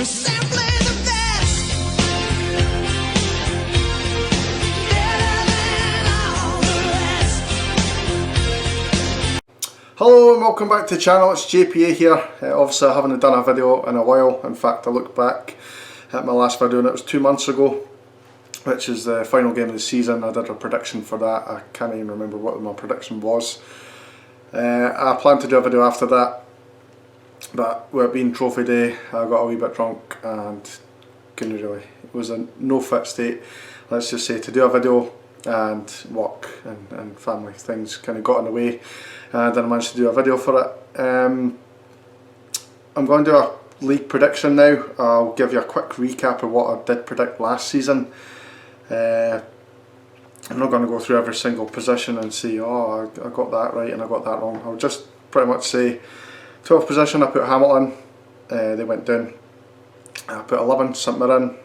simply the best. Better than all the rest. Hello and welcome back to the channel. It's JPA here. Obviously I haven't done a video in a while. In fact, I looked back at my last video and it was 2 months ago, which is the final game of the season. I did a prediction for that. I can't even remember what my prediction was. I plan to do a video after that, but with it being trophy day, I got a wee bit drunk and couldn't really, it was in no fit state, let's just say, to do a video, and work and family things kind of got in the way, and I didn't manage to do a video for it. I'm going to do a league prediction now. I'll give you a quick recap of what I did predict last season. I'm not going to go through every single position and say, oh, I got that right and I got that wrong. I'll just pretty much say 12th position I put Hamilton, they went down. I put 11 St Mirren,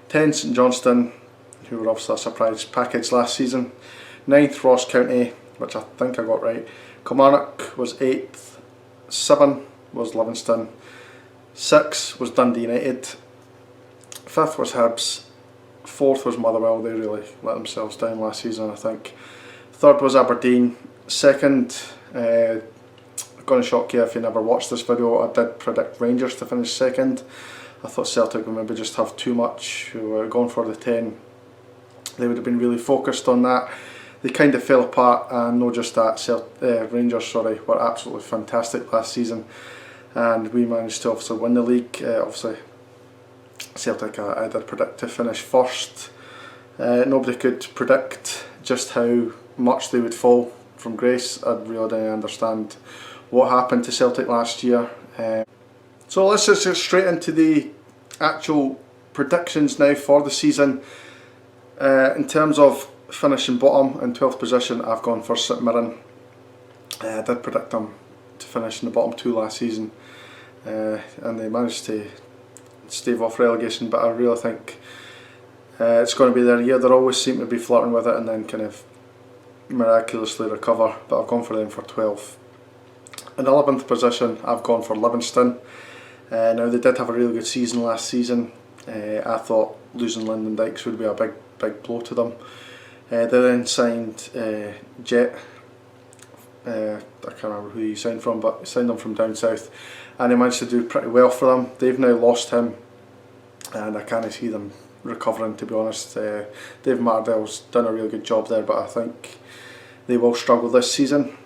10 St Johnstone, who were obviously a surprise package last season, 9th Ross County, which I think I got right, Kilmarnock was 8th, 7 was Livingston, 6 was Dundee United, 5th was Hibs, 4th was Motherwell. They really let themselves down last season, I think. 3rd was Aberdeen. 2nd, I'm going to shock you if you never watched this video, I did predict Rangers to finish 2nd. I thought Celtic would maybe just have too much, who were going for the 10. They would have been really focused on that. They kind of fell apart, and not just that, Rangers were absolutely fantastic last season, and we managed to obviously win the league. Obviously Celtic I did predict to finish 1st. Nobody could predict just how much they would fall from grace. I really didn't understand what happened to Celtic last year. So let's just get straight into the actual predictions now for the season. In terms of finishing bottom in 12th position, I've gone for St Mirren. I did predict them to finish in the bottom 2 last season, and they managed to stave off relegation, but I really think it's going to be their year. They always seem to be flirting with it and then kind of miraculously recover, but I've gone for them for 12th. In 11th position I've gone for Livingston. Now they did have a really good season last season. I thought losing Lyndon Dykes would be a big blow to them. They then signed Jet, I can't remember who he signed from, but he signed them from down south, and he managed to do pretty well for them. They've now lost him, and I can't see them recovering, to be honest. Dave Mardell's done a really good job there, but I think they will struggle this season.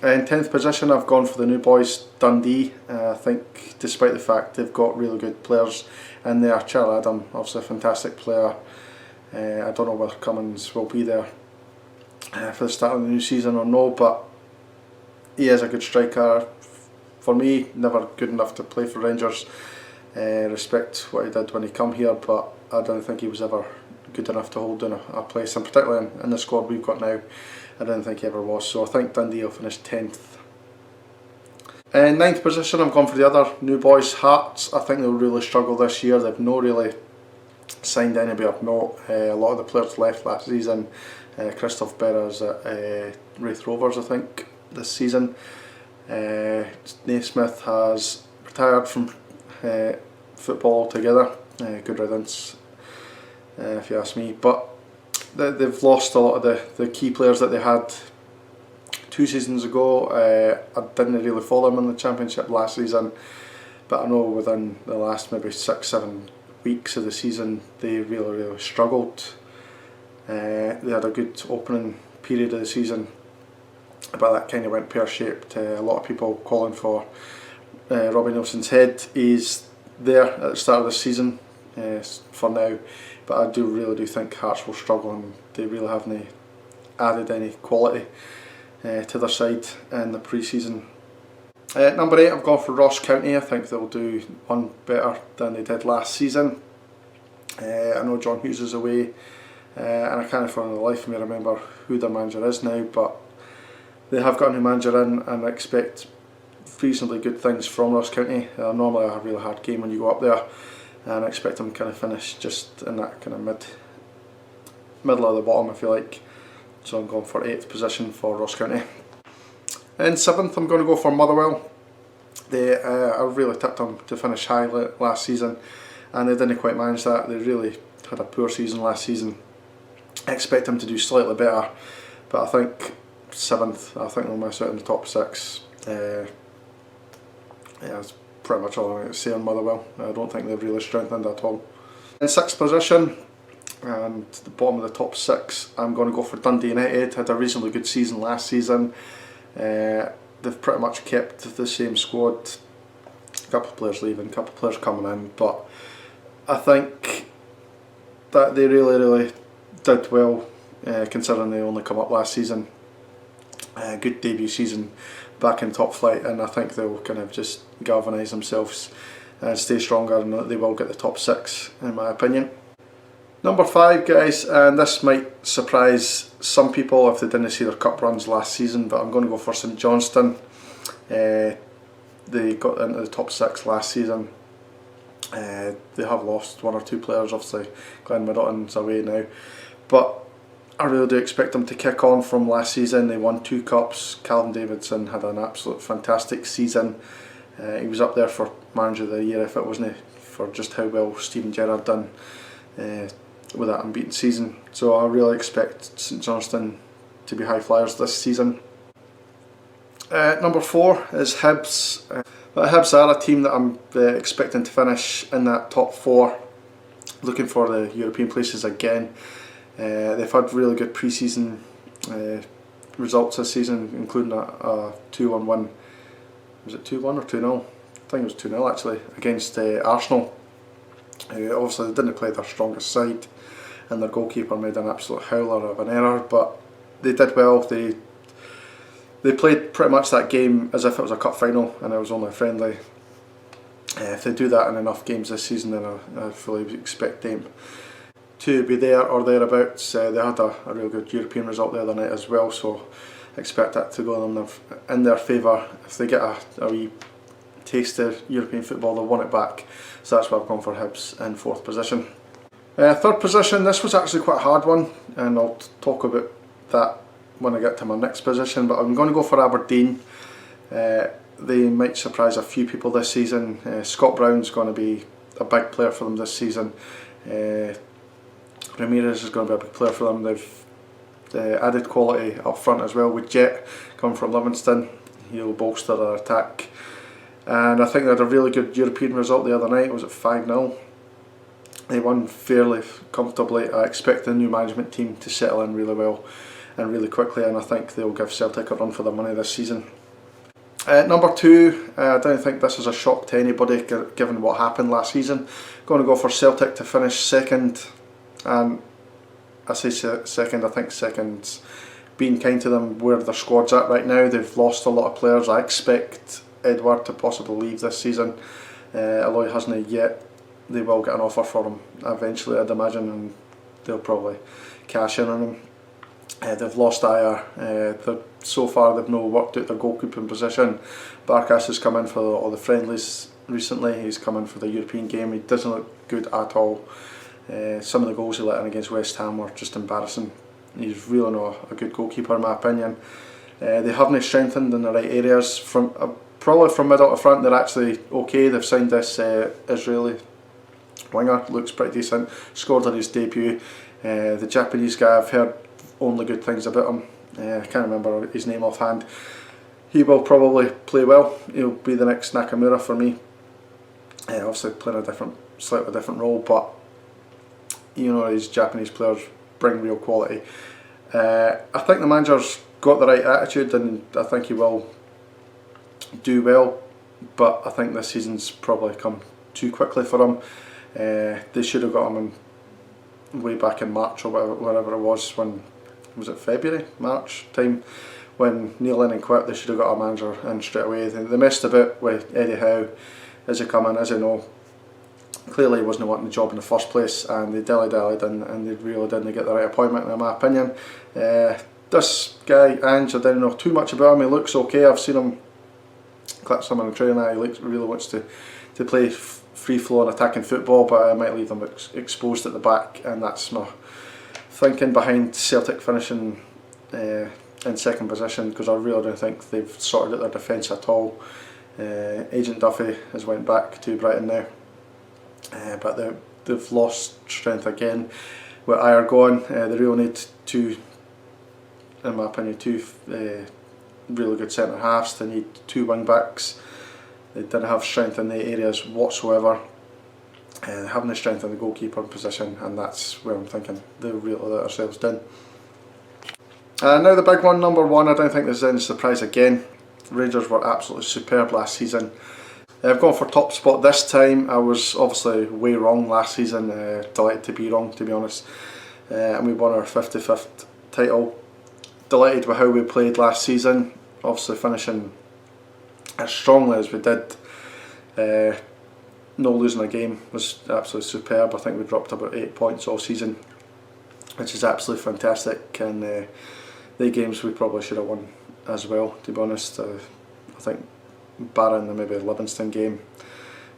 In 10th position I've gone for the new boys, Dundee. I think despite the fact they've got really good players in there, Charlie Adam, obviously a fantastic player. I don't know whether Cummins will be there for the start of the new season or no, but he is a good striker. For me, never good enough to play for Rangers. Respect what he did when he come here, but I don't think he was ever good enough to hold down a place, and particularly in the squad we've got now, I don't think he ever was. So I think Dundee will finish 10th. In 9th position I've gone for the other new boys, Hearts. I think they'll really struggle this year. They've not really signed anybody of note. A lot of the players left last season. Christoph Berra's at Wraith Rovers, I think, this season. Naismith has retired from football altogether. Good riddance, if you ask me. But they've lost a lot of the key players that they had 2 seasons ago. I didn't really follow them in the Championship last season, but I know within the last maybe 6-7 weeks of the season they really struggled. They had a good opening period of the season, but that kind of went pear-shaped. A lot of people calling for Robbie Nilsson's head. He's there at the start of the season for now, but I really do think Hearts will struggle, and they really haven't added any quality to their side in the pre-season. Number 8 I've gone for Ross County. I think they'll do one better than they did last season. I know John Hughes is away, and I can't for the life of me remember who their manager is now, but they have got a new manager in, and I expect reasonably good things from Ross County. Normally a really hard game when you go up there, and I expect them to kind of finish just in that kind of middle of the bottom, if you like. So I'm going for 8th position for Ross County. In 7th I'm going to go for Motherwell. I really tipped them to finish high last season, and they didn't quite manage that. They really had a poor season last season. I expect them to do slightly better, but I think 7th. I think they'll miss out in the top 6. Yeah, that's pretty much all I'm going to say on Motherwell. I don't think they've really strengthened at all. In 6th position, and the bottom of the top 6, I'm going to go for Dundee United. Had a reasonably good season last season. They've pretty much kept the same squad. A couple of players leaving, a couple of players coming in, but I think that they really did well, considering they only come up last season. Good debut season back in top flight, and I think they'll kind of just galvanise themselves and stay stronger, and they will get the top 6 in my opinion. Number 5, guys, and this might surprise some people if they didn't see their cup runs last season, but I'm going to go for St Johnstone. They got into the top 6 last season. They have lost 1 or 2 players, obviously Glenn Middleton's away now, but I really do expect them to kick on from last season. They won 2 cups. Calvin Davidson had an absolute fantastic season. He was up there for Manager of the Year if it wasn't for just how well Steven Gerrard done with that unbeaten season. So I really expect St Johnstone to be high flyers this season. Number 4 is Hibs. But Hibs are a team that I'm expecting to finish in that top 4, looking for the European places again. They've had really good pre-season results this season, including a 2-1 win. Was it 2-1 or 2-0? I think it was 2-0 actually, against Arsenal. Obviously they didn't play their strongest side, and their goalkeeper made an absolute howler of an error, but they did well. They played pretty much that game as if it was a cup final and it was only a friendly. If they do that in enough games this season, then I fully expect them to be there or thereabouts. They had a real good European result the other night as well, so I expect that to go in their favour. If they get a wee taste of European football, they'll want it back. So that's why I've gone for Hibs in 4th position. 3rd position, this was actually quite a hard one, and I'll talk about that when I get to my next position, but I'm going to go for Aberdeen. They might surprise a few people this season. Scott Brown's going to be a big player for them this season. Ramirez is going to be a big player for them. They've added quality up front as well with Jet coming from Livingston. He'll bolster their attack. And I think they had a really good European result the other night. Was it 5-0? They won fairly comfortably. I expect the new management team to settle in really well and really quickly, and I think they'll give Celtic a run for their money this season. Number 2, I don't think this is a shock to anybody given what happened last season. Going to go for Celtic to finish 2nd, and I say 2nd, I think 2nd's being kind to them where their squad's at right now. They've lost a lot of players. I expect Edward to possibly leave this season. Aloy hasn't yet. They will get an offer for him eventually, I'd imagine, and they'll probably cash in on him. They've lost Ayer. So far they've not worked out their goalkeeping position. Barkas has come in for all the friendlies recently. He's come in for the European game. He doesn't look good at all. Some of the goals he let in against West Ham were just embarrassing. He's really not a good goalkeeper in my opinion. They haven't strengthened in the right areas. Probably from middle to front they're actually okay. They've signed this Israeli winger, looks pretty decent, scored on his debut. The Japanese guy, I've heard only good things about him. I can't remember his name offhand. He will probably play well. He'll be the next Nakamura for me. Obviously playing a slightly different role, but you know, these Japanese players bring real quality. I think the manager's got the right attitude, and I think he will do well, but I think this season's probably come too quickly for him. They should have got him way back in March or whatever it was. When was it, February, March time, when Neil Lennon quit? They should have got a manager in straight away. They messed a bit with Eddie Howe. Is he coming? Is he no? Clearly he wasn't wanting the job in the first place, and they dilly-dallied and they really didn't get the right appointment in my opinion. This guy, Ange, I didn't know too much about him. He looks okay. I've seen him clip some in the training. He really wants to play free-flow and attacking football, but I might leave them exposed at the back, and that's my thinking behind Celtic finishing in 2nd position, because I really don't think they've sorted out their defence at all. Agent Duffy has went back to Brighton now, but they've lost strength again. With Ayer gone, they really need two, in my opinion, two really good centre halves. They need two wing backs. They didn't have strength in the areas whatsoever. They haven't the strength in the goalkeeper position, and that's where I'm thinking they'll really let ourselves down. Now the big one, number one, I don't think there's any surprise again. Rangers were absolutely superb last season. I've gone for top spot this time. I was obviously way wrong last season, delighted to be wrong, to be honest. And we won our 55th title. Delighted with how we played last season, obviously finishing as strongly as we did. No losing a game was absolutely superb. I think we dropped about 8 points all season, which is absolutely fantastic, and the games we probably should have won as well, to be honest. I think barring the maybe Livingston game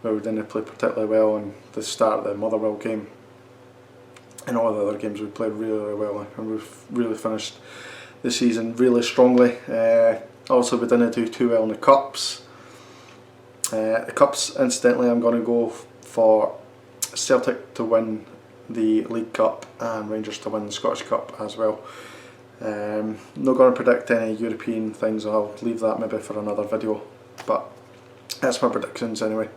where we didn't play particularly well, and the start of the Motherwell game, and all the other games we played really, really well, and we've really finished the season really strongly. Also, we didn't do too well in the Cups. The Cups, incidentally, I'm going to go for Celtic to win the League Cup and Rangers to win the Scottish Cup as well. Not going to predict any European things. I'll leave that maybe for another video, but that's my predictions anyway.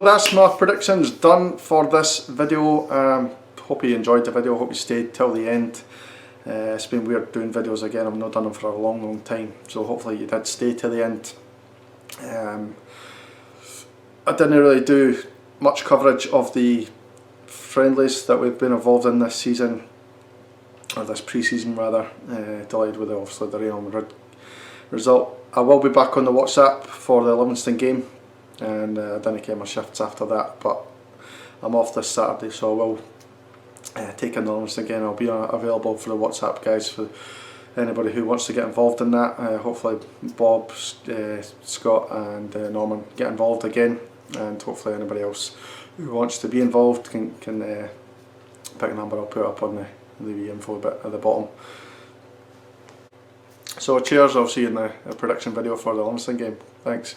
That's my predictions done for this video. Hope you enjoyed the video, hope you stayed till the end. It's been weird doing videos again. I've not done them for a long time, so hopefully you did stay till the end. I didn't really do much coverage of the friendlies that we've been involved in this season, or this pre-season rather. Delighted with obviously the Real Madrid result. I will be back on the WhatsApp for the Livingston game, and I didn't get my shifts after that, but I'm off this Saturday, so I will take in the Livingston game. I'll be available for the WhatsApp guys, for anybody who wants to get involved in that. Hopefully Bob, Scott and Norman get involved again, and hopefully anybody else who wants to be involved can pick a number. I'll put it up on the info bit at the bottom. So cheers, I'll see you in the prediction video for the Livingston game. Thanks.